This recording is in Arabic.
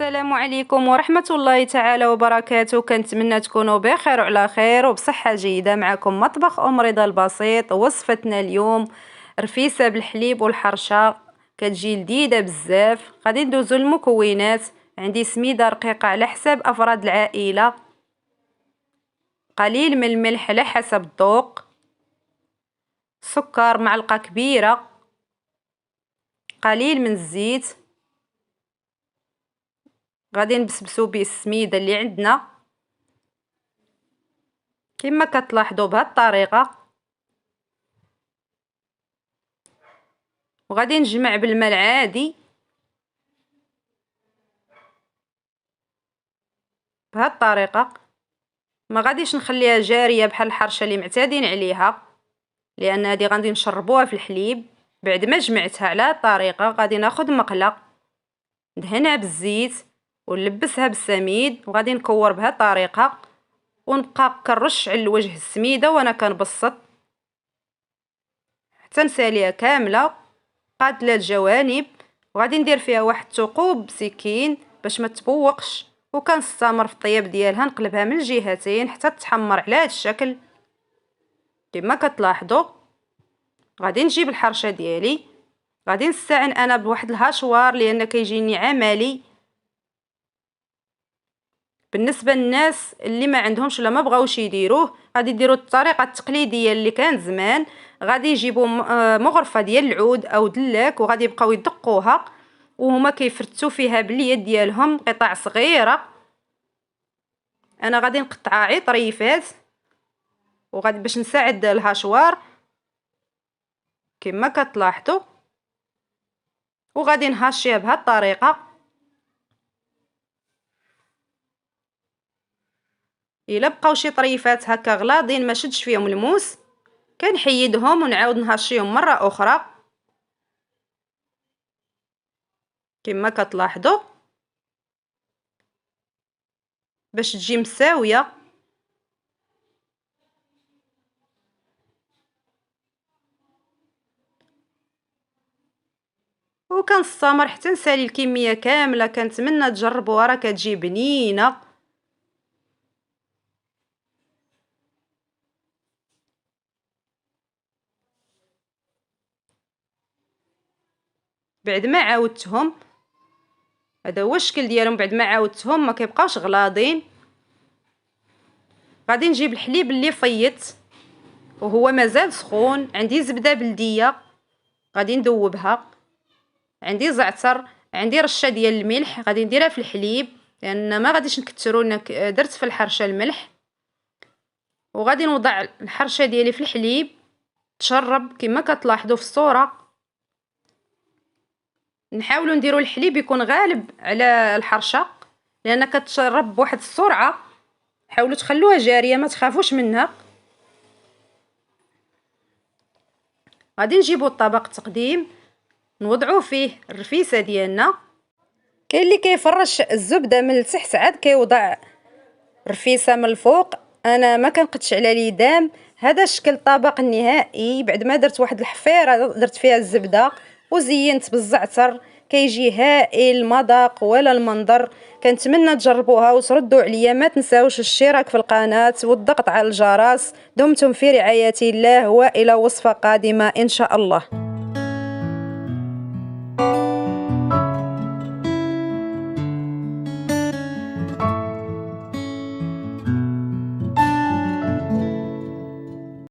السلام عليكم ورحمة الله تعالى وبركاته. كنتمنى تكونوا بخير وعلى خير وبصحة جيدة. معكم مطبخ رضا البسيط. وصفتنا اليوم رفيسة بالحليب والحرشة، كتجي لذيذة بزاف. غادي ندوزو المكونات. عندي سميدة رقيقة على حساب أفراد العائلة، قليل من الملح على حسب الذوق، سكر معلقة كبيرة، قليل من الزيت. غادي نبسبسو به السميده اللي عندنا كما كتلاحظوا بهذه الطريقه، وغادي نجمع بالماء العادي بهذه الطريقه. ما غاديش نخليها جاريه بحال الحرشه اللي معتادين عليها، لان هذه غادي نشربوها في الحليب. بعد ما جمعتها على هذه الطريقه غادي ناخذ مقله ندهنها بالزيت ونلبسها بالسميد، وغادي نكور بهذه الطريقه ونبقى كنرش على الوجه السميده وانا كنبسط حتى نساليها كامله قادله الجوانب. وغادي ندير فيها واحد الثقوب بسكين باش ما تبوقش، وكنستمر في الطياب ديالها نقلبها من الجهتين حتى تحمر على هذا الشكل كما كتلاحظوا. غادي نجيب الحرشه ديالي، غادي نستعن انا بواحد الهاشوار لان كيجيني عملي. بالنسبه للناس اللي ما عندهمش ولا ما بغاوش يديروه، غادي يديروا الطريقه التقليديه اللي كانت زمان. غادي يجيبوا مغرفه ديال العود او دلاك، وغادي يبقاو يدقوها وهما كيفرتوا فيها باليد ديالهم قطع صغيره. انا غادي نقطعها عي طريفات، وغادي باش نساعد الهاشوار كما كتلاحظوا، وغادي نهاشيها بهذه الطريقه. الا بقاو شي طريفات هكا غلاضين ما شدش فيهم الموس، كنحيدهم ونعاود نهاشيهم مره اخرى كما كتلاحظوا باش تجي مساويه. وكنستمر حتى نسالي الكميه كامله. كنتمنى تجربوها، راه كتجي بنينه. بعد ما عاودتهم، هذا هو الشكل ديالهم، بعد ما عاودتهم ما كيبقاوش غلاضين. غادي نجيب الحليب اللي فيت وهو مازال سخون. عندي زبده بلديه غادي ندوبها، عندي زعتر، عندي رشه ديال الملح غادي نديرها في الحليب لان ما غاديش نكثروا. درت في الحرشه الملح، وغادي نوضع الحرشه ديالي في الحليب تشرب كما كتلاحظوا في الصوره. نحاولوا نديروا الحليب يكون غالب على الحرشه لان كتشرب بواحد السرعه. حاولوا تخلوها جاريه، ما تخافوش منها. غادي نجيبوا الطبق التقديم نوضعوا فيه الرفيسه ديالنا. كاين اللي كيفرش الزبده من التحت عاد كيوضع الرفيسه من الفوق. انا ما كنقدش على اليدام. هذا شكل الطبق النهائي بعد ما درت واحد الحفيره درت فيها الزبده وزينت بالزعتر. كيجي هائل المذاق ولا المنظر. كنتمنى تجربوها وتردوا عليا. ما تنساوش الاشتراك في القناه والضغط على الجرس. دمتم في رعايه الله، والى وصفه قادمه ان شاء الله.